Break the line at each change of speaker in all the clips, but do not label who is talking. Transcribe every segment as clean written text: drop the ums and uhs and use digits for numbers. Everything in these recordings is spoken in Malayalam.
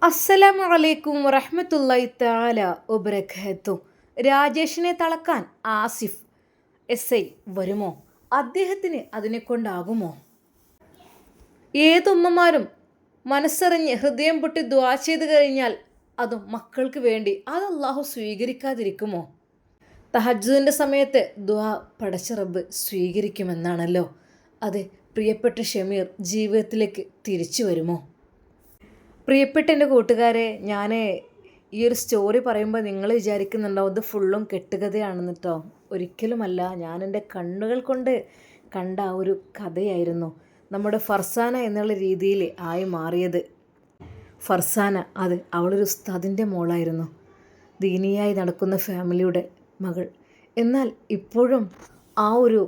അസ്സലാമു അലൈക്കും വറഹ്മത്തുള്ളാഹി തആല വബറകാതുഹു. രാജേഷിനെ തളക്കാൻ ആസിഫ് എസ് ഐ വരുമോ? അദ്ദേഹത്തിന് അതിനെക്കൊണ്ടാകുമോ? ഏതുമ്മമാരും മനസ്സറിഞ്ഞ് ഹൃദയം പൊട്ടി ദുആ ചെയ്ത് കഴിഞ്ഞാൽ അതും മക്കൾക്ക് വേണ്ടി അത് അല്ലാഹു സ്വീകരിക്കാതിരിക്കുമോ? തഹജ്ജുദിൻ്റെ സമയത്ത് ദുആ പടച്ച റബ്ബ് സ്വീകരിക്കുമെന്നാണല്ലോ. അതെ, പ്രിയപ്പെട്ട ഷമീർ ജീവിതത്തിലേക്ക് തിരിച്ചു വരുമോ? പ്രിയപ്പെട്ട എൻ്റെ കൂട്ടുകാരെ, ഞാൻ ഈ ഒരു സ്റ്റോറി പറയുമ്പോൾ നിങ്ങൾ വിചാരിക്കുന്നുണ്ടാവും ഇത് ഫുള്ളും കെട്ടുകഥയാണെന്ന് കേട്ടോ. ഒരിക്കലുമല്ല. ഞാൻ എൻ്റെ കണ്ണുകൾ കൊണ്ട് കണ്ട ആ ഒരു കഥയായിരുന്നു നമ്മുടെ ഫർസാന എന്നുള്ള രീതിയിൽ ആയി മാറിയത്. ഫർസാന അത് അവളൊരു ഉസ്താദിൻ്റെ മോളായിരുന്നു, ദീനിയായി നടക്കുന്ന ഫാമിലിയുടെ മകൾ. എന്നാൽ ഇപ്പോഴും ആ ഒരു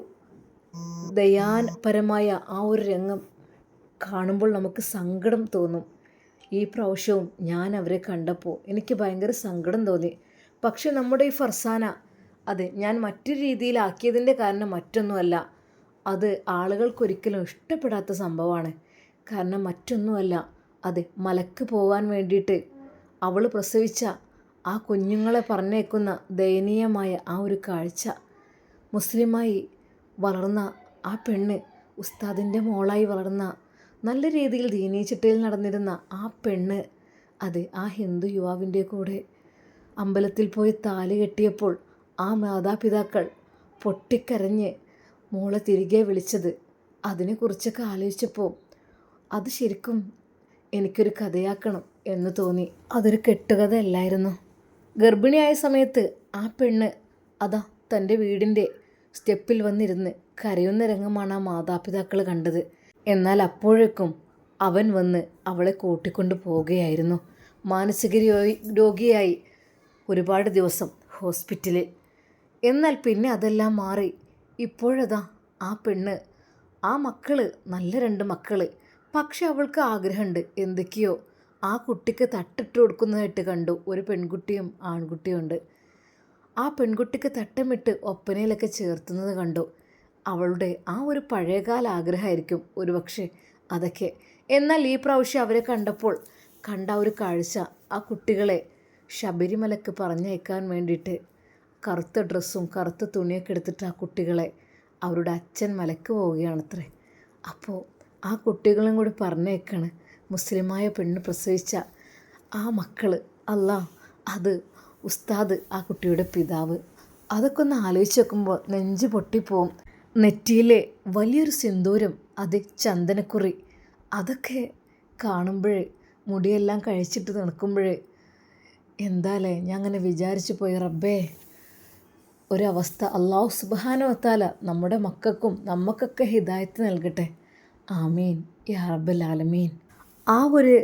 ദയാപരമായ ആ ഒരു രംഗം കാണുമ്പോൾ നമുക്ക് സങ്കടം തോന്നും. ഈ പ്രാവശ്യവും ഞാൻ അവരെ കണ്ടപ്പോൾ എനിക്ക് ഭയങ്കര സങ്കടം തോന്നി. പക്ഷെ നമ്മുടെ ഈ ഫർസാന, അതെ, ഞാൻ മറ്റൊരു രീതിയിലാക്കിയതിൻ്റെ കാരണം മറ്റൊന്നുമല്ല, അത് ആളുകൾക്കൊരിക്കലും ഇഷ്ടപ്പെടാത്ത സംഭവമാണ്. കാരണം മറ്റൊന്നുമല്ല, അതെ, മലക്ക് പോകാൻ വേണ്ടിയിട്ട് അവൾ പ്രസവിച്ച ആ കുഞ്ഞുങ്ങളെ പറഞ്ഞേക്കുന്ന ദയനീയമായ ആ ഒരു കാഴ്ച. മുസ്ലിമായി വളർന്ന ആ പെണ്ണ്, ഉസ്താദിൻ്റെ മോളായി വളർന്ന, നല്ല രീതിയിൽ ദീനീ ചിട്ടയിൽ നടന്നിരുന്ന ആ പെണ്ണ്, അതെ, ആ ഹിന്ദു യുവാവിൻ്റെ കൂടെ അമ്പലത്തിൽ പോയി താലി കെട്ടിയപ്പോൾ ആ മാതാപിതാക്കൾ പൊട്ടിക്കരഞ്ഞ് മോളെ തിരികെ വിളിച്ചത്, അതിനെക്കുറിച്ചൊക്കെ ആലോചിച്ചപ്പോൾ അത് ശരിക്കും എനിക്കൊരു കഥയാക്കണം എന്ന് തോന്നി. അതൊരു കെട്ടുകഥയല്ലായിരുന്നു. ഗർഭിണിയായ സമയത്ത് ആ പെണ്ണ് അതാ തൻ്റെ വീടിൻ്റെ സ്റ്റെപ്പിൽ വന്നിരുന്ന് കരയുന്ന രംഗമാണ് ആ മാതാപിതാക്കൾ കണ്ടത്. എന്നാൽ അപ്പോഴേക്കും അവൻ വന്ന് അവളെ കൂട്ടിക്കൊണ്ട് പോവുകയായിരുന്നു. മാനസിക രോഗിയായി ഒരുപാട് ദിവസം ഹോസ്പിറ്റലിൽ. എന്നാൽ പിന്നെ അതെല്ലാം മാറി ഇപ്പോഴതാ ആ പെണ്ണ്, ആ മക്കള്, നല്ല 2 മക്കള്. പക്ഷെ അവൾക്ക് ആഗ്രഹമുണ്ട് എന്തൊക്കെയോ. ആ കുട്ടിക്ക് തട്ടിട്ട് കൊടുക്കുന്നതായിട്ട് കണ്ടു. ഒരു പെൺകുട്ടിയും ആൺകുട്ടിയും ഉണ്ട്. ആ പെൺകുട്ടിക്ക് തട്ടമിട്ട് ഒപ്പനയിലൊക്കെ ചേർത്തുന്നത് കണ്ടു. അവളുടെ ആ ഒരു പഴയകാല ആഗ്രഹമായിരിക്കും ഒരുപക്ഷെ അതൊക്കെ. എന്നാൽ ഈ പ്രാവശ്യം അവരെ കണ്ടപ്പോൾ കണ്ട ഒരു കാഴ്ച, ആ കുട്ടികളെ ശബരിമലക്ക് പറഞ്ഞയക്കാൻ വേണ്ടിയിട്ട് കറുത്ത ഡ്രസ്സും കറുത്ത തുണിയൊക്കെ എടുത്തിട്ട് ആ കുട്ടികളെ അവരുടെ അച്ഛൻ മലക്ക് പോവുകയാണത്രേ. അപ്പോൾ ആ കുട്ടികളും കൂടി പറഞ്ഞേക്കാണ്. മുസ്ലിമായ പെണ്ണ് പ്രസവിച്ച ആ മക്കൾ, അല്ലാ, അത് ഉസ്താദ്, ആ കുട്ടിയുടെ പിതാവ്. അതൊക്കെ ഒന്ന് ആലോചിച്ച് നോക്കുമ്പോൾ നെഞ്ച് പൊട്ടിപ്പോവും. നെറ്റിയിലെ വലിയൊരു സിന്ദൂരം, അത് ചന്ദനക്കുറി, അതൊക്കെ കാണുമ്പോഴേ, മുടിയെല്ലാം കഴിച്ചിട്ട് നിൽക്കുമ്പോഴേ, എന്താലേ ഞാൻ അങ്ങനെ വിചാരിച്ചു പോയി. റബ്ബേ, ഒരവസ്ഥ അല്ലാഹു സുബ്ഹാനഹു വ തആല നമ്മുടെ മക്കൾക്കും നമുക്കൊക്കെ ഹിദായത്ത് നൽകട്ടെ. ആമീൻ യാ റബ്ബൽ ആലമീൻ. ആ ഒരു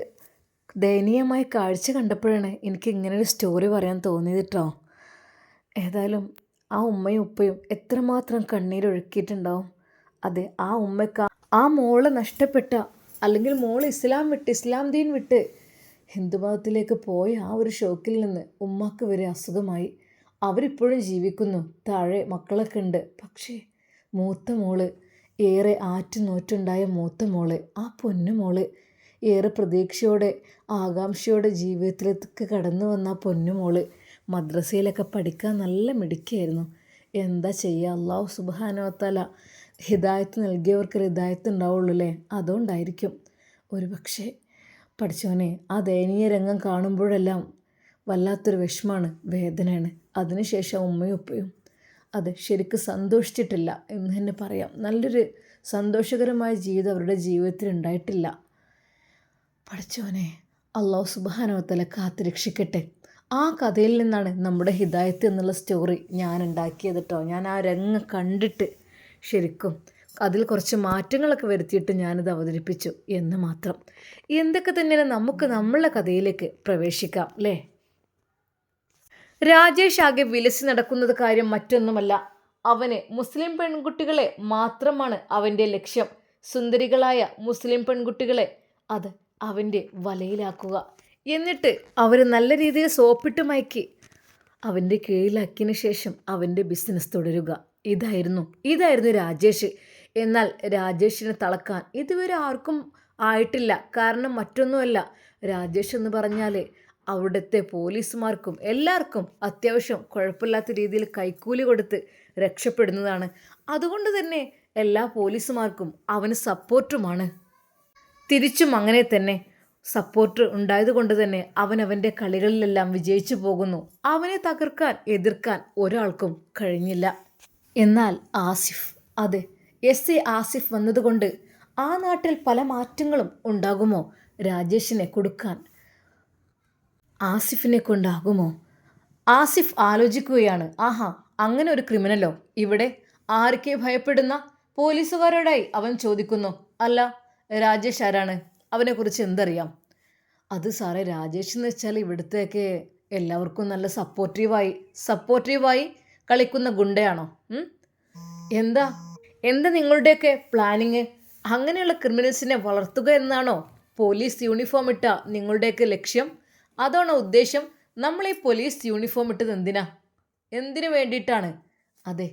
ദയനീയമായ കാഴ്ച കണ്ടപ്പോഴാണ് എനിക്ക് ഇങ്ങനൊരു സ്റ്റോറി പറയാൻ തോന്നിയത് കേട്ടോ. ഏതായാലും ആ ഉമ്മയും ഉപ്പയും എത്രമാത്രം കണ്ണീരൊഴുക്കിയിട്ടുണ്ടാവും. അതെ, ആ ഉമ്മയ്ക്ക് ആ മോളെ നഷ്ടപ്പെട്ട, അല്ലെങ്കിൽ മോൾ ഇസ്ലാം ദീൻ വിട്ട് ഹിന്ദുമതത്തിലേക്ക് പോയ ആ ഒരു ഷോക്കിൽ നിന്ന് ഉമ്മാക്ക് വരെ അസുഖമായി. അവരിപ്പോഴും ജീവിക്കുന്നു, താഴെ മക്കളൊക്കെ ഉണ്ട്. പക്ഷേ മൂത്ത മോള്, ഏറെ ആറ്റുനോറ്റുണ്ടായ മൂത്ത മോള്, ആ പൊന്നു മോള്, ഏറെ പ്രതീക്ഷയോടെ ആകാംക്ഷയോടെ ജീവിതത്തിലേക്ക് കടന്നു വന്ന ആ പൊന്നുമോള് മദ്രസയിലൊക്കെ പഠിക്കാൻ നല്ല മിടുക്കിയായിരുന്നു. എന്താ ചെയ്യുക, അല്ലാഹു സുബ്ഹാനഹു വ തആല ഹിദായത്ത് നൽകിയവർക്ക് ഹിദായത്ത് ഉണ്ടാവുള്ളൂ അല്ലേ. അതുകൊണ്ടായിരിക്കും ഒരു പക്ഷേ. പഠിച്ചവനെ, ആ ദയനീയ രംഗം കാണുമ്പോഴെല്ലാം വല്ലാത്തൊരു വിഷമമാണ്, വേദനയാണ്. അതിനുശേഷം ഉമ്മയും ഉപ്പയും അത് ശരിക്കും സന്തോഷിച്ചിട്ടില്ല എന്ന് തന്നെ പറയാം. നല്ലൊരു സന്തോഷകരമായ ജീവിതം അവരുടെ ജീവിതത്തിൽ ഉണ്ടായിട്ടില്ല. പഠിച്ചവനെ, അല്ലാഹു സുബ്ഹാനഹു വ തആല കാത്തുരക്ഷിക്കട്ടെ. ആ കഥയിൽ നിന്നാണ് നമ്മുടെ ഹിദായത്ത് എന്നുള്ള സ്റ്റോറി ഞാൻ ഉണ്ടാക്കിയത് കേട്ടോ. ഞാൻ ആ രംഗം കണ്ടിട്ട് ശരിക്കും അതിൽ കുറച്ച് മാറ്റങ്ങളൊക്കെ വരുത്തിയിട്ട് ഞാനിത് അവതരിപ്പിച്ചു എന്ന് മാത്രം. എന്തൊക്കെ തന്നെയാണ്, നമുക്ക് നമ്മളുടെ കഥയിലേക്ക് പ്രവേശിക്കാം അല്ലേ. രാജേഷ് ആകെ വിലസി നടക്കുന്നത് കാര്യം മറ്റൊന്നുമല്ല, അവന് മുസ്ലിം പെൺകുട്ടികളെ മാത്രമാണ് അവൻ്റെ ലക്ഷ്യം. സുന്ദരികളായ മുസ്ലിം പെൺകുട്ടികളെ അത് അവൻ്റെ വലയിലാക്കുക, എന്നിട്ട് അവർ നല്ല രീതിയിൽ സോപ്പിട്ട് മയക്കി അവൻ്റെ കീഴിലാക്കിയതിന് ശേഷം അവൻ്റെ ബിസിനസ് തുടരുക. ഇതായിരുന്നു രാജേഷ്. എന്നാൽ രാജേഷിനെ തളക്കാൻ ഇതുവരെ ആർക്കും ആയിട്ടില്ല. കാരണം മറ്റൊന്നുമല്ല, രാജേഷ് എന്ന് പറഞ്ഞാൽ അവിടുത്തെ പോലീസുമാർക്കും എല്ലാവർക്കും അത്യാവശ്യം കുഴപ്പമില്ലാത്ത രീതിയിൽ കൈക്കൂലി കൊടുത്ത് രക്ഷപ്പെടുന്നതാണ്. അതുകൊണ്ട് തന്നെ എല്ലാ പോലീസുമാർക്കും അവന് സപ്പോർട്ടുമാണ്. തിരിച്ചും അങ്ങനെ തന്നെ സപ്പോർട്ട് ഉണ്ടായതുകൊണ്ട് തന്നെ അവൻ്റെ കളികളിലെല്ലാം വിജയിച്ചു പോകുന്നു. അവനെ തകർക്കാൻ എതിർക്കാൻ ഒരാൾക്കും കഴിഞ്ഞില്ല. എന്നാൽ ആസിഫ്, അതെ, എസ്.ഐ ആസിഫ് വന്നതുകൊണ്ട് ആ നാട്ടിൽ പല മാറ്റങ്ങളും ഉണ്ടാകുമോ? രാജേഷിനെ കൊടുക്കാൻ ആസിഫിനെ കൊണ്ടാകുമോ? ആസിഫ് ആലോചിക്കുകയാണ്. ആഹാ, അങ്ങനെ ഒരു ക്രിമിനലോ ഇവിടെ? ആർക്കെ ഭയപ്പെടുന്ന പോലീസുകാരോടായി അവൻ ചോദിക്കുന്നു. അല്ല, രാജേഷ് ആരാണ്? അവനെക്കുറിച്ച് എന്തറിയാം? അത് സാറേ, രാജേഷ് എന്ന് വെച്ചാൽ ഇവിടുത്തെയൊക്കെ എല്ലാവർക്കും നല്ല സപ്പോർട്ടീവായി കളിക്കുന്ന ഗുണ്ടയാണോ? എന്താ എന്താ നിങ്ങളുടെയൊക്കെ പ്ലാനിങ്? അങ്ങനെയുള്ള ക്രിമിനൽസിനെ വളർത്തുക എന്നാണോ പോലീസ് യൂണിഫോം ഇട്ട നിങ്ങളുടെയൊക്കെ ലക്ഷ്യം? അതാണോ ഉദ്ദേശം? നമ്മൾ ഈ പോലീസ് യൂണിഫോം ഇട്ടത് എന്തിനു വേണ്ടിയിട്ടാണ്? അതെ,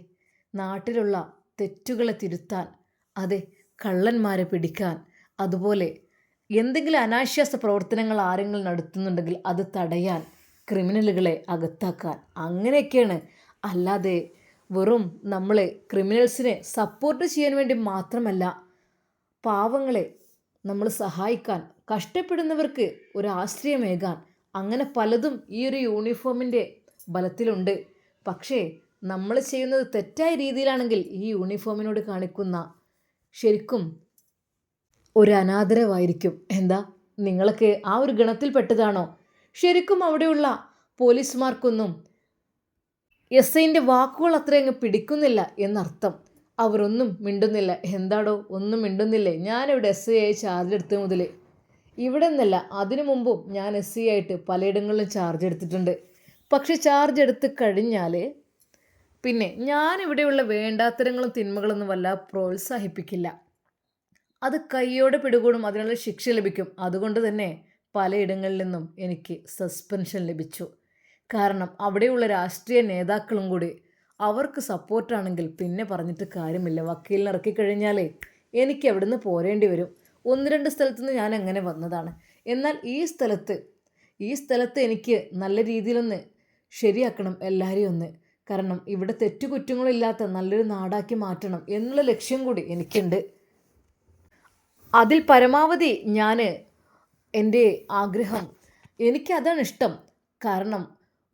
നാട്ടിലുള്ള തെറ്റുകളെ തിരുത്താൻ, അതെ, കള്ളന്മാരെ പിടിക്കാൻ, അതുപോലെ എന്തെങ്കിലും അനാശ്വാസ പ്രവർത്തനങ്ങൾ ആരെങ്കിലും നടത്തുന്നുണ്ടെങ്കിൽ അത് തടയാൻ, ക്രിമിനലുകളെ അകത്താക്കാൻ, അങ്ങനെയൊക്കെയാണ്. അല്ലാതെ വെറും നമ്മൾ ക്രിമിനൽസിനെ സപ്പോർട്ട് ചെയ്യാൻ വേണ്ടി മാത്രമല്ല, പാവങ്ങളെ നമ്മൾ സഹായിക്കാൻ, കഷ്ടപ്പെടുന്നവർക്ക് ഒരു ആശ്രയമേകാൻ, അങ്ങനെ പലതും ഈ ഒരു യൂണിഫോമിൻ്റെ ബലത്തിലുണ്ട്. പക്ഷേ നമ്മൾ ചെയ്യുന്നത് തെറ്റായ രീതിയിലാണെങ്കിൽ ഈ യൂണിഫോമിനോട് കാണിക്കുന്ന ശരിക്കും ഒരു അനാദരവായിരിക്കും. എന്താ, നിങ്ങളൊക്കെ ആ ഒരു ഗണത്തിൽപ്പെട്ടതാണോ? ശരിക്കും അവിടെയുള്ള പോലീസുമാർക്കൊന്നും എസ്.ഐൻ്റെ വാക്കുകൾ അത്രയങ്ങ് പിടിക്കുന്നില്ല എന്നർത്ഥം. അവരൊന്നും മിണ്ടുന്നില്ല. എന്താടോ ഒന്നും മിണ്ടുന്നില്ലേ? ഞാനിവിടെ എസ്.ഐ ആയി ചാർജ് എടുത്ത മുതൽ, ഇവിടെ നിന്നല്ല, അതിനു മുമ്പും ഞാൻ എസ്.ഐ ആയിട്ട് പലയിടങ്ങളിലും ചാർജ് എടുത്തിട്ടുണ്ട്. പക്ഷെ ചാർജ് എടുത്ത് കഴിഞ്ഞാൽ പിന്നെ ഞാനിവിടെയുള്ള വേണ്ടാത്തരങ്ങളും തിന്മകളൊന്നും പ്രോത്സാഹിപ്പിക്കില്ല. അത് കയ്യോടെ പിടികൂടും, അതിനുള്ള ശിക്ഷ ലഭിക്കും. അതുകൊണ്ട് തന്നെ പലയിടങ്ങളിൽ നിന്നും എനിക്ക് സസ്പെൻഷൻ ലഭിച്ചു. കാരണം അവിടെയുള്ള രാഷ്ട്രീയ നേതാക്കളും കൂടി അവർക്ക് സപ്പോർട്ടാണെങ്കിൽ പിന്നെ പറഞ്ഞിട്ട് കാര്യമില്ല. വക്കീലിനെ ഇറക്കിക്കഴിഞ്ഞാലേ എനിക്ക് അവിടെ നിന്ന് പോരേണ്ടി വരും. 1-2 സ്ഥലത്തുനിന്ന് ഞാൻ അങ്ങനെ വന്നതാണ്. എന്നാൽ ഈ സ്ഥലത്ത് എനിക്ക് നല്ല രീതിയിലൊന്ന് ശരിയാക്കണം എല്ലാവരെയും ഒന്ന്. കാരണം ഇവിടെ തെറ്റുകുറ്റങ്ങളില്ലാത്ത നല്ലൊരു നാടാക്കി മാറ്റണം എന്നുള്ള ലക്ഷ്യം കൂടി എനിക്കുണ്ട്. അതിൽ പരമാവധി ഞാൻ എൻ്റെ ആഗ്രഹം, എനിക്കതാണ് ഇഷ്ടം. കാരണം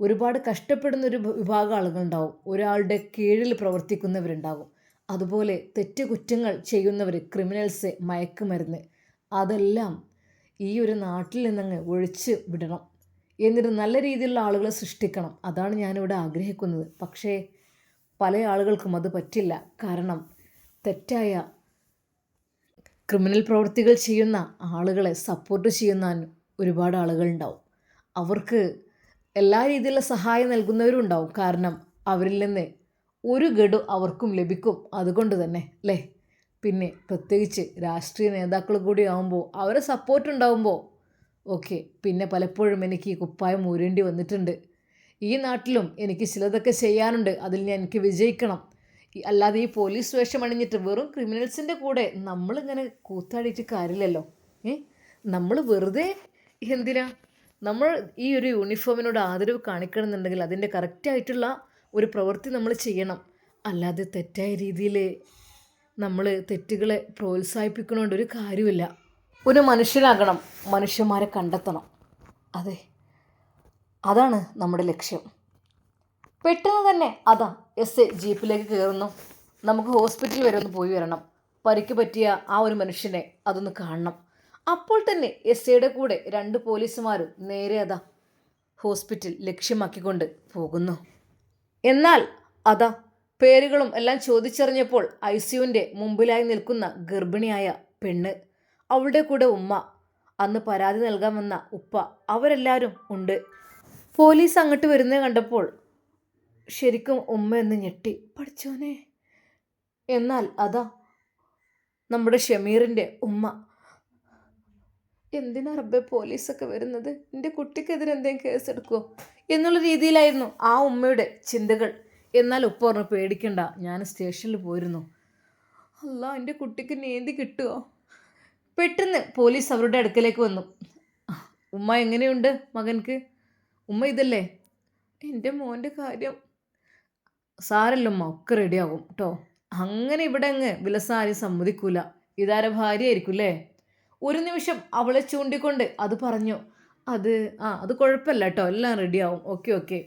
ഒരുപാട് കഷ്ടപ്പെടുന്നൊരു വിഭാഗം ആളുകളുണ്ടാവും, ഒരാളുടെ കീഴിൽ പ്രവർത്തിക്കുന്നവരുണ്ടാകും, അതുപോലെ തെറ്റുകുറ്റങ്ങൾ ചെയ്യുന്നവർ, ക്രിമിനൽസ്, മയക്കുമരുന്ന്, അതെല്ലാം ഈ ഒരു നാട്ടിൽ നിന്നങ്ങ് ഒഴിച്ച് വിടണം. എന്നിട്ട് നല്ല രീതിയിലുള്ള ആളുകളെ സൃഷ്ടിക്കണം. അതാണ് ഞാനിവിടെ ആഗ്രഹിക്കുന്നത്. പക്ഷേ പല ആളുകൾക്കും അത് പറ്റില്ല. കാരണം തെറ്റായ ക്രിമിനൽ പ്രവൃത്തികൾ ചെയ്യുന്ന ആളുകളെ സപ്പോർട്ട് ചെയ്യുന്ന ഒരുപാട് ആളുകളുണ്ടാവും. അവർക്ക് എല്ലാ രീതിയിലുള്ള സഹായം നൽകുന്നവരും ഉണ്ടാവും. കാരണം അവരിൽ നിന്ന് ഒരു ഗഡു അവർക്കും ലഭിക്കും. അതുകൊണ്ട് തന്നെ അല്ലേ? പിന്നെ പ്രത്യേകിച്ച് രാഷ്ട്രീയ നേതാക്കൾ കൂടി ആകുമ്പോൾ അവരെ സപ്പോർട്ട് ഉണ്ടാകുമ്പോൾ ഓക്കെ. പിന്നെ പലപ്പോഴും എനിക്ക് ഈ കുപ്പായം ഊരേണ്ടി വന്നിട്ടുണ്ട്. ഈ നാട്ടിലും എനിക്ക് ചിലതൊക്കെ ചെയ്യാനുണ്ട്. അതിൽ എനിക്ക് വിജയിക്കണം. അല്ലാതെ ഈ പോലീസ് വേഷം അണിഞ്ഞിട്ട് വെറും ക്രിമിനൽസിൻ്റെ കൂടെ നമ്മളിങ്ങനെ കൂത്താടിയിട്ട് കാര്യമില്ലല്ലോ. നമ്മൾ വെറുതെ എന്തിനാ? നമ്മൾ ഈ ഒരു യൂണിഫോമിനോട് ആദരവ് കാണിക്കണമെന്നുണ്ടെങ്കിൽ അതിൻ്റെ കറക്റ്റായിട്ടുള്ള ഒരു പ്രവൃത്തി നമ്മൾ ചെയ്യണം. അല്ലാതെ തെറ്റായ രീതിയിൽ നമ്മൾ തെറ്റുകളെ പ്രോത്സാഹിപ്പിക്കണോണ്ട് ഒരു കാര്യമില്ല. ഒരു മനുഷ്യനാകണം, മനുഷ്യന്മാരെ കണ്ടെത്തണം. അതെ, അതാണ് നമ്മുടെ ലക്ഷ്യം. പെട്ടെന്ന് തന്നെ അതാ എസ്.ഐ ജീപ്പിലേക്ക് കയറുന്നു. നമുക്ക് ഹോസ്പിറ്റൽ വരെ ഒന്ന് പോയി വരണം. പരിക്ക് പറ്റിയ ആ ഒരു മനുഷ്യനെ അതൊന്ന് കാണണം. അപ്പോൾ തന്നെ എസ്.ഐയുടെ കൂടെ 2 പോലീസുമാരും നേരെ അതാ ഹോസ്പിറ്റൽ ലക്ഷ്യമാക്കിക്കൊണ്ട് പോകുന്നു. എന്നാൽ അതാ പേരുകളും എല്ലാം ചോദിച്ചറിഞ്ഞപ്പോൾ ICUവിൻ്റെ മുമ്പിലായി നിൽക്കുന്ന ഗർഭിണിയായ പെണ്ണ്, അവളുടെ കൂടെ ഉമ്മ, അന്ന് പരാതി നൽകാൻ വന്ന ഉപ്പ, അവരെല്ലാവരും ഉണ്ട്. പോലീസ് അങ്ങോട്ട് വരുന്നത് കണ്ടപ്പോൾ ശരിക്കും ഉമ്മ എന്ന് ഞെട്ടി. പഠിച്ചോനെ! എന്നാൽ അതാ നമ്മുടെ ഷമീറിൻ്റെ ഉമ്മ, എന്തിനാ റബ്ബേ പോലീസൊക്കെ വരുന്നത്? എൻ്റെ കുട്ടിക്കെതിരെ എന്തെങ്കിലും കേസെടുക്കുമോ എന്നുള്ള രീതിയിലായിരുന്നു ആ ഉമ്മയുടെ ചിന്തകൾ. എന്നാൽ ഉപ്പ പറഞ്ഞു, പേടിക്കണ്ട, ഞാൻ സ്റ്റേഷനിൽ പോയിരുന്നു. അല്ല, എൻ്റെ കുട്ടിക്ക് നീതി കിട്ടുമോ? പെട്ടെന്ന് പോലീസ് അവരുടെ അടുക്കലേക്ക് വന്നു. ഉമ്മ എങ്ങനെയുണ്ട് മകൻക്ക്? ഉമ്മ ഇതല്ലേ? എൻ്റെ മോൻ്റെ കാര്യം സാരല്ലമ്മ, ഒക്കെ റെഡിയാകും കേട്ടോ. അങ്ങനെ ഇവിടെ അങ്ങ് വിലസാരി സമ്മതിക്കൂല. ഇതാര ഭാര്യയായിരിക്കും അല്ലേ? ഒരു നിമിഷം അവളെ ചൂണ്ടിക്കൊണ്ട് അത് പറഞ്ഞു. അത് അത് കുഴപ്പമില്ല കേട്ടോ, എല്ലാം റെഡിയാവും. Okay okay.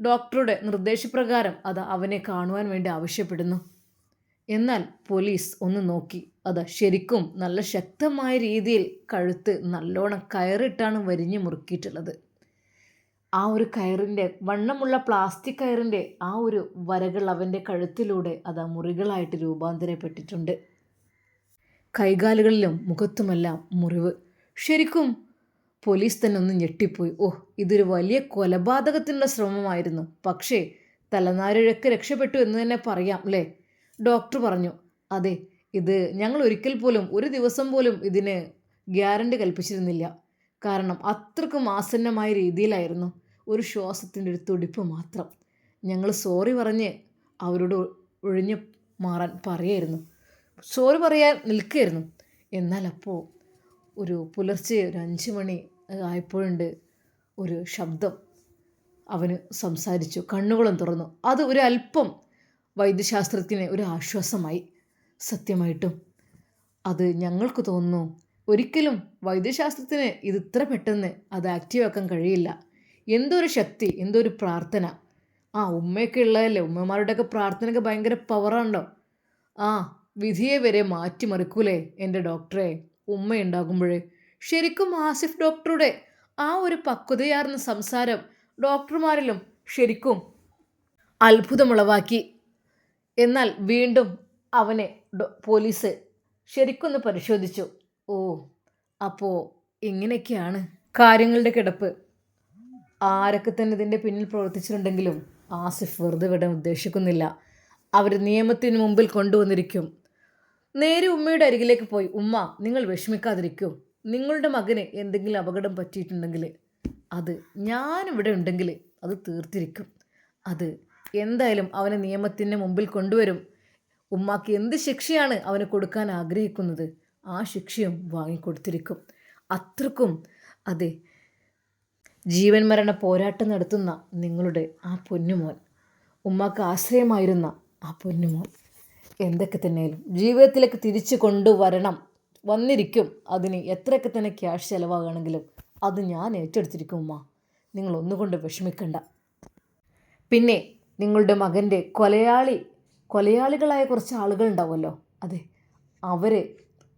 ഡോക്ടറുടെ നിർദ്ദേശപ്രകാരം അത് അവനെ കാണുവാൻ വേണ്ടി ആവശ്യപ്പെടുന്നു. എന്നാൽ പോലീസ് ഒന്ന് നോക്കി. അത് ശരിക്കും നല്ല ശക്തമായ രീതിയിൽ കഴുത്ത് നല്ലോണം കയറിട്ടാണ് വരിഞ്ഞു മുറുക്കിയിട്ടുള്ളത്. ആ ഒരു കയറിൻ്റെ വണ്ണമുള്ള പ്ലാസ്റ്റിക് കയറിൻ്റെ ആ ഒരു വരകൾ അവൻ്റെ കഴുത്തിലൂടെ അത് മുറികളായിട്ട് രൂപാന്തരപ്പെട്ടിട്ടുണ്ട്. കൈകാലുകളിലും മുഖത്തുമെല്ലാം മുറിവ്. ശരിക്കും പോലീസ് തന്നെ ഒന്ന് ഞെട്ടിപ്പോയി. ഇതൊരു വലിയ കൊലപാതകത്തിനുള്ള ശ്രമമായിരുന്നു. പക്ഷേ തലനാരിഴക്ക് രക്ഷപ്പെട്ടു എന്ന് തന്നെ പറയാം അല്ലേ? ഡോക്ടർ പറഞ്ഞു. അതെ, ഇത് ഞങ്ങൾ ഒരിക്കൽ പോലും ഒരു ദിവസം പോലും ഇതിന് ഗ്യാരണ്ടി കൽപ്പിച്ചിരുന്നില്ല. കാരണം അത്രക്കും ആസന്നമായ രീതിയിലായിരുന്നു. ഒരു ശ്വാസത്തിൻ്റെ ഒരു തുടിപ്പ് മാത്രം. ഞങ്ങൾ സോറി പറഞ്ഞ് അവരോട് ഒഴിഞ്ഞു മാറാൻ പറയായിരുന്നു, സോറി പറയാൻ നിൽക്കുകയായിരുന്നു. എന്നാൽ അപ്പോൾ ഒരു പുലർച്ചെ ഒരു 5 മണി ആയപ്പോഴുണ്ട് ഒരു ശബ്ദം. അവന് സംസാരിച്ചു, കണ്ണുകളും തുറന്നു. അത് ഒരു അല്പം വൈദ്യശാസ്ത്രത്തിന് ഒരു ആശ്വാസമായി. സത്യമായിട്ടും അത് ഞങ്ങൾക്ക് തോന്നുന്നു ഒരിക്കലും വൈദ്യശാസ്ത്രത്തിന് ഇത് ഇത്ര പെട്ടെന്ന് അത് ആക്റ്റീവാക്കാൻ കഴിയില്ല. എന്തൊരു ശക്തി, എന്തൊരു പ്രാർത്ഥന. ഉമ്മയൊക്കെ ഉള്ളതല്ലേ, ഉമ്മമാരുടെയൊക്കെ പ്രാർത്ഥനയൊക്കെ ഭയങ്കര പവറാണല്ലോ. വിധിയെ വരെ മാറ്റിമറിക്കൂലേ എൻ്റെ ഡോക്ടറെ ഉമ്മയുണ്ടാകുമ്പോഴേ. ശരിക്കും ആസിഫ് ഡോക്ടറുടെ ആ ഒരു പക്വതയാർന്ന സംസാരം ഡോക്ടർമാരിലും ശരിക്കും അത്ഭുതമുളവാക്കി. എന്നാൽ വീണ്ടും അവനെ പോലീസ് ശരിക്കൊന്ന് പരിശോധിച്ചു. അപ്പോൾ ഇങ്ങനെയൊക്കെയാണ് കാര്യങ്ങളുടെ കിടപ്പ്. ആരൊക്കെ തന്നെ ഇതിൻ്റെ പിന്നിൽ പ്രവർത്തിച്ചിട്ടുണ്ടെങ്കിലും ആസിഫ് വെറുതെ വിടാൻ ഉദ്ദേശിക്കുന്നില്ല. അവർ നിയമത്തിന് മുമ്പിൽ കൊണ്ടുവന്നിരിക്കും. നേരെ ഉമ്മയുടെ അരികിലേക്ക് പോയി, ഉമ്മ നിങ്ങൾ വിഷമിക്കാതിരിക്കൂ. നിങ്ങളുടെ മകന് എന്തെങ്കിലും അപകടം പറ്റിയിട്ടുണ്ടെങ്കിൽ അത് ഞാനിവിടെ ഉണ്ടെങ്കിൽ അത് തീർത്തിരിക്കും. അത് എന്തായാലും അവനെ നിയമത്തിൻ്റെ മുമ്പിൽ കൊണ്ടുവരും. ഉമ്മാക്ക് എന്ത് ശിക്ഷയാണ് അവന് കൊടുക്കാൻ ആഗ്രഹിക്കുന്നത് ആ ശിക്ഷയും വാങ്ങിക്കൊടുത്തിരിക്കും. അത്രക്കും അതെ, ജീവൻ മരണ പോരാട്ടം നടത്തുന്ന നിങ്ങളുടെ ആ പൊന്നുമോൻ, ഉമ്മാക്ക് ആശ്രയമായിരുന്ന ആ പൊന്നുമോൻ എന്തൊക്കെ തന്നെയാലും ജീവിതത്തിലേക്ക് തിരിച്ചു വന്നിരിക്കും. അതിന് എത്രയൊക്കെ തന്നെ ക്യാഷ് ചിലവാകുകയാണെങ്കിലും അത് ഞാൻ ഏറ്റെടുത്തിരിക്കും. ഉമ്മ നിങ്ങൾ ഒന്നുകൊണ്ട് വിഷമിക്കണ്ട. പിന്നെ നിങ്ങളുടെ മകൻ്റെ കൊലയാളികളായ കുറച്ച് ആളുകൾ ഉണ്ടാവുമല്ലോ, അതെ, അവരെ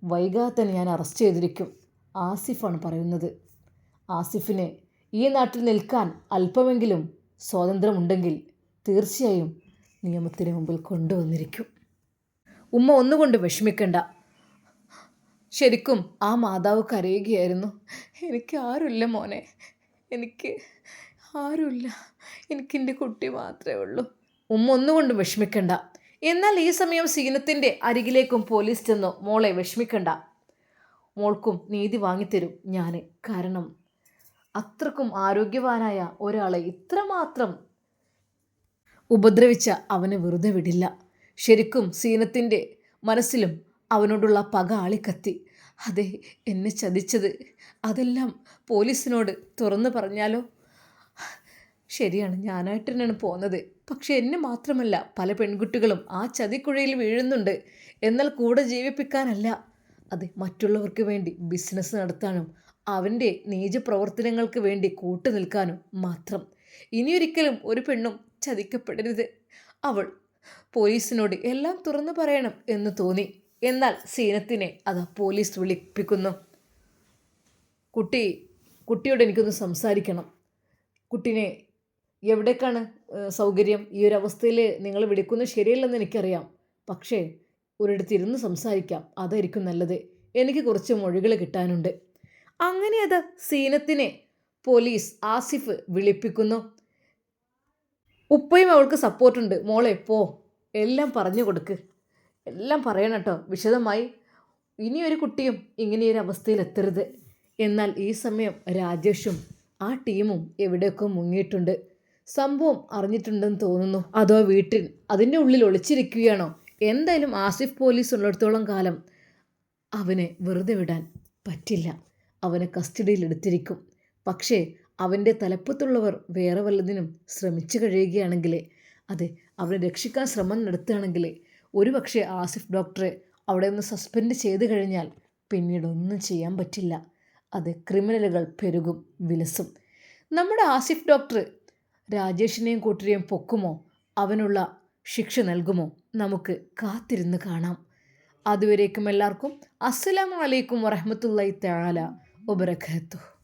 വൈകാതെ തന്നെ ഞാൻ അറസ്റ്റ് ചെയ്തിരിക്കും. ആസിഫാണ് പറയുന്നത്. ആസിഫിന് ഈ നാട്ടിൽ നിൽക്കാൻ അല്പമെങ്കിലും സ്വാതന്ത്ര്യമുണ്ടെങ്കിൽ തീർച്ചയായും നിയമത്തിന് മുമ്പിൽ കൊണ്ടുവന്നിരിക്കും. ഉമ്മ ഒന്നുകൊണ്ട് വിഷമിക്കണ്ട. ശരിക്കും ആ മാതാവ് കരയുകയായിരുന്നു. എനിക്ക് ആരുമില്ല മോനെ, എനിക്ക് ആരുമില്ല, എനിക്കെൻ്റെ കുട്ടി മാത്രമേ ഉള്ളൂ. ഉമ്മ ഒന്നുകൊണ്ട് വിഷമിക്കണ്ട. എന്നാൽ ഈ സമയം സീനത്തിൻ്റെ അരികിലേക്കും പോലീസ് ചെന്നു. മോളെ വിഷമിക്കണ്ട, മോൾക്കും നീതി വാങ്ങിത്തരും ഞാൻ. കാരണം അത്രക്കും ആരോഗ്യവാനായ ഒരാളെ ഇത്രമാത്രം ഉപദ്രവിച്ച അവനെ വെറുതെ വിടില്ല. ശരിക്കും സീനത്തിൻ്റെ മനസ്സിലും അവനോടുള്ള പക ആളിക്കത്തി. അതെ, എന്നെ ചതിച്ചത് അതെല്ലാം പോലീസിനോട് തുറന്നു പറഞ്ഞാലോ? ശരിയാണ്, ഞാനായിട്ട് തന്നെയാണ് പോകുന്നത്. പക്ഷെ എന്നെ മാത്രമല്ല, പല പെൺകുട്ടികളും ആ ചതിക്കുഴയിൽ വീഴുന്നുണ്ട്. എന്നാൽ കൂടെ ജീവിപ്പിക്കാനല്ല, അതെ, മറ്റുള്ളവർക്ക് വേണ്ടി ബിസിനസ് നടത്താനും അവൻ്റെ നീചപ്രവർത്തനങ്ങൾക്ക് വേണ്ടി കൂട്ടുനിൽക്കാനും മാത്രം. ഇനിയൊരിക്കലും ഒരു പെണ്ണും ചതിക്കപ്പെടരുത്. അവൾ പോലീസിനോട് എല്ലാം തുറന്നു പറയണം എന്ന് തോന്നി. എന്നാൽ സീനത്തിനെ അത് പോലീസ് വിളിപ്പിക്കുന്നു. കുട്ടിയോട് എനിക്കൊന്ന് സംസാരിക്കണം. കുട്ടിനെ എവിടേക്കാണ് സൗകര്യം? ഈ ഒരു അവസ്ഥയിൽ നിങ്ങൾ വിളിക്കുന്നത് ശരിയല്ലെന്ന് എനിക്കറിയാം. പക്ഷേ ഒരിടത്തിരുന്ന് സംസാരിക്കാം, അതായിരിക്കും നല്ലത്. എനിക്ക് കുറച്ച് മൊഴികൾ കിട്ടാനുണ്ട്. അങ്ങനെ അത് സീനത്തിനെ പോലീസ് ആസിഫ് വിളിപ്പിക്കുന്നു. ഉപ്പയും അവൾക്ക് സപ്പോർട്ടുണ്ട്. മോളെ പോ, എല്ലാം പറഞ്ഞു കൊടുക്ക്, എല്ലാം പറയണം കേട്ടോ വിശദമായി. ഇനിയൊരു കുട്ടിയും ഇങ്ങനെയൊരു അവസ്ഥയിൽ എത്തരുത്. എന്നാൽ ഈ സമയം രാജേഷും ആ ടീമും എവിടെയൊക്കെ മുങ്ങിയിട്ടുണ്ട്. സംഭവം അറിഞ്ഞിട്ടുണ്ടെന്ന് തോന്നുന്നു. അതോ വീട്ടിൽ അതിൻ്റെ ഉള്ളിൽ ഒളിച്ചിരിക്കുകയാണോ? എന്തായാലും ആസിഫ് പോലീസ് ഉള്ളിടത്തോളം കാലം അവനെ വെറുതെ വിടാൻ പറ്റില്ല. അവനെ കസ്റ്റഡിയിലെടുത്തിരിക്കും. പക്ഷേ അവൻ്റെ തലപ്പത്തുള്ളവർ വേറെ വല്ലതിനും ശ്രമിച്ചു കഴിയുകയാണെങ്കിൽ, അതെ, അവനെ രക്ഷിക്കാൻ ശ്രമം നടത്തുകയാണെങ്കിൽ, ഒരുപക്ഷെ ആസിഫ് ഡോക്ടറെ അവിടെ ഒന്ന് സസ്പെൻഡ് ചെയ്ത് കഴിഞ്ഞാൽ പിന്നീട് ഒന്നും ചെയ്യാൻ പറ്റില്ല. അത് ക്രിമിനലുകൾ പെരുകും, വിലസും. നമ്മുടെ ആസിഫ് ഡോക്ടർ രാജേഷിനെയും കൂട്ടരെയും പൊക്കുമോ, അവനുള്ള ശിക്ഷ നൽകുമോ? നമുക്ക് കാത്തിരുന്ന് കാണാം. അതുവരേക്കും എല്ലാവർക്കും അസ്സലാമു അലൈക്കും വറഹ്മത്തുള്ളാഹി തആല വബറകാതുഹു.